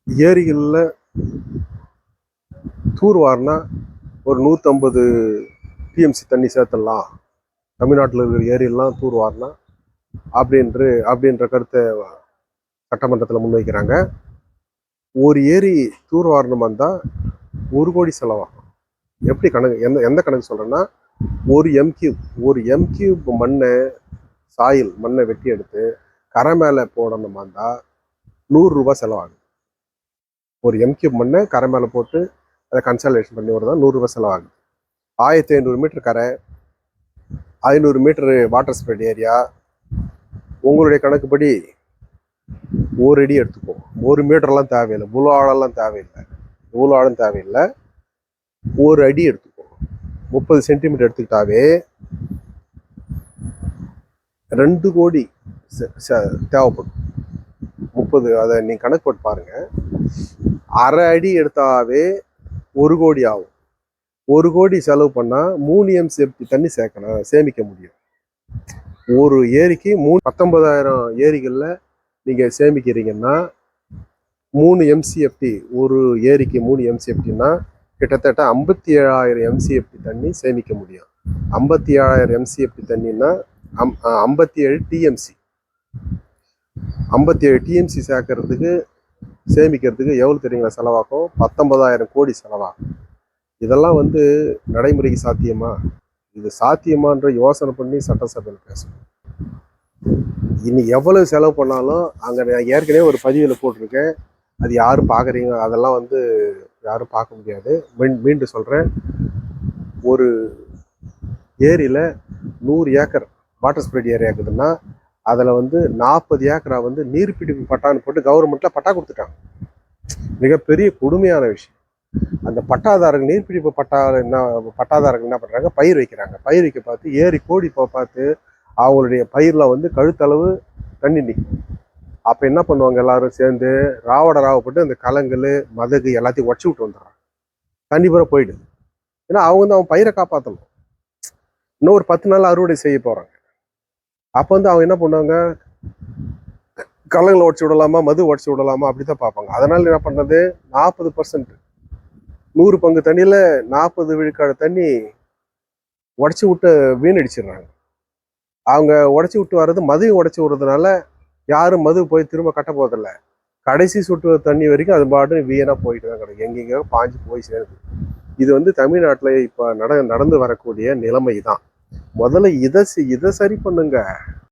ஏரிகளில் தூர்வாரினா ஒரு 150 டிஎம்சி தண்ணி சேர்த்துடலாம், தமிழ்நாட்டில் இருக்கிற ஏரியெல்லாம் தூர்வாரினா அப்படின்ற கருத்தை சட்டமன்றத்தில் முன்வைக்கிறாங்க. ஒரு ஏரி தூர்வாரணுமா இருந்தால் 1 கோடி செலவாகும். எப்படி கணக்கு, எந்த கணக்கு சொல்கிறேன்னா, ஒரு எம்கியூப் மண்ணை வெட்டி எடுத்து கரை மேலே போடணுமா இருந்தால் 100 ரூபாய் செலவாகும். ஒரு எம்கியூப் மண்ணை கரை மேலே போட்டு அதை கன்சல்டேஷன் பண்ணி வரதான் 100 ரூபாய் செலவாகுது. 1500 மீட்டர் கரை, 500 மீட்டரு வாட்டர் ஸ்ப்ரெட் ஏரியா. உங்களுடைய கணக்குப்படி 1 அடி எடுத்துப்போம். 1 மீட்டர்லாம் தேவையில்லை, இவ்வளோ ஆழம் தேவையில்லை. 1 அடி எடுத்துப்போம். 30 சென்டிமீட்டர் எடுத்துக்கிட்டாவே 2 கோடி தேவைப்படும். 30, அதை நீங்கள் கணக்கு போட்டு பாருங்க. அரை அடி எடுத்தாவே 1 கோடி ஆகும். 1 கோடி செலவு பண்ணால் 3 எம்சிஎஃப்டி தண்ணி சேமிக்க முடியும். ஒரு ஏரிக்கு 19,000 ஏரிகளில் நீங்கள் சேமிக்கிறீங்கன்னா 3 எம்சிஎஃப்டி, ஒரு ஏரிக்கு 3 எம்சிஎஃப்டின்னா கிட்டத்தட்ட 57,000 எம்சிஎஃப்டி தண்ணி சேமிக்க முடியும். 57,000 எம்சிஎஃப்டி தண்ணின்னா 57 டிஎம்சி. 57 டிஎம்சி சேமிக்கிறதுக்கு எவ்வளோ தெரியுங்களா செலவாகும்? 19,000 கோடி செலவாகும். இதெல்லாம் நடைமுறைக்கு சாத்தியமா? இது சாத்தியமான்ற யோசனை பண்ணி சட்டசபையில் பேசணும். இனி எவ்வளவு செலவு பண்ணாலும் அங்கே நான் ஏற்கனவே ஒரு பதிவில் போட்டிருக்கேன், அது யாரும் பார்க்குறீங்க, அதெல்லாம் யாரும் பார்க்க முடியாது. மீண்டும் சொல்கிறேன், ஒரு ஏரியில் 100 ஏக்கர் வாட்டர் ஸ்ப்ரெட் ஏரியா இருக்குதுன்னா அதில் 40 ஏக்கரா நீர்பிடிப்பு பட்டான்னு போட்டு கவர்மெண்ட்டில் பட்டா கொடுத்துட்டாங்க. மிகப்பெரிய கொடுமையான விஷயம். அந்த பட்டாதாரர்கள், நீர்பிடிப்பு பட்டாதாரர்கள் என்ன பண்ணுறாங்க, பயிர் வைக்கிறாங்க. பயிர் வைக்க பார்த்து ஏரி கோடி பார்த்து அவங்களுடைய பயிரில் கழுத்தளவு தண்ணி நிற்கும். அப்போ என்ன பண்ணுவாங்க, எல்லாரும் சேர்ந்து ராவப்பட்டு அந்த கலங்கள் மதகு எல்லாத்தையும் உடச்சி விட்டு வந்துடுறாங்க. தண்ணி பூரா போயிடுது. ஏன்னா அவங்க அவன் பயிரை காப்பாற்றணும். இன்னும் ஒரு 10 நாள் அறுவடை செய்ய போகிறாங்க. அப்போ அவங்க என்ன பண்ணுவாங்க, கலங்களை உடச்சி விடலாமா, மது உடச்சி விடலாமா, அப்படித்தான் பார்ப்பாங்க. அதனால என்ன பண்ணுறது, 40%, 100 பங்கு தண்ணியில் 40 விழுக்காடு தண்ணி உடச்சி விட்டு வீணடிச்சிடுறாங்க. அவங்க உடச்சி விட்டு வர்றது மதுவையும் உடச்சி விடுறதுனால யாரும் மது போய் திரும்ப கட்ட போதில்லை. கடைசி சுட்டு தண்ணி வரைக்கும் அது பாட்டு வீணாக போயிட்டு தான் கிடக்கு, எங்கெங்கயோ பாஞ்சு போய் சேருது. இது தமிழ்நாட்டில் இப்போ நடந்து வரக்கூடிய நிலைமை தான். முதல்ல இதை சரி பண்ணுங்க.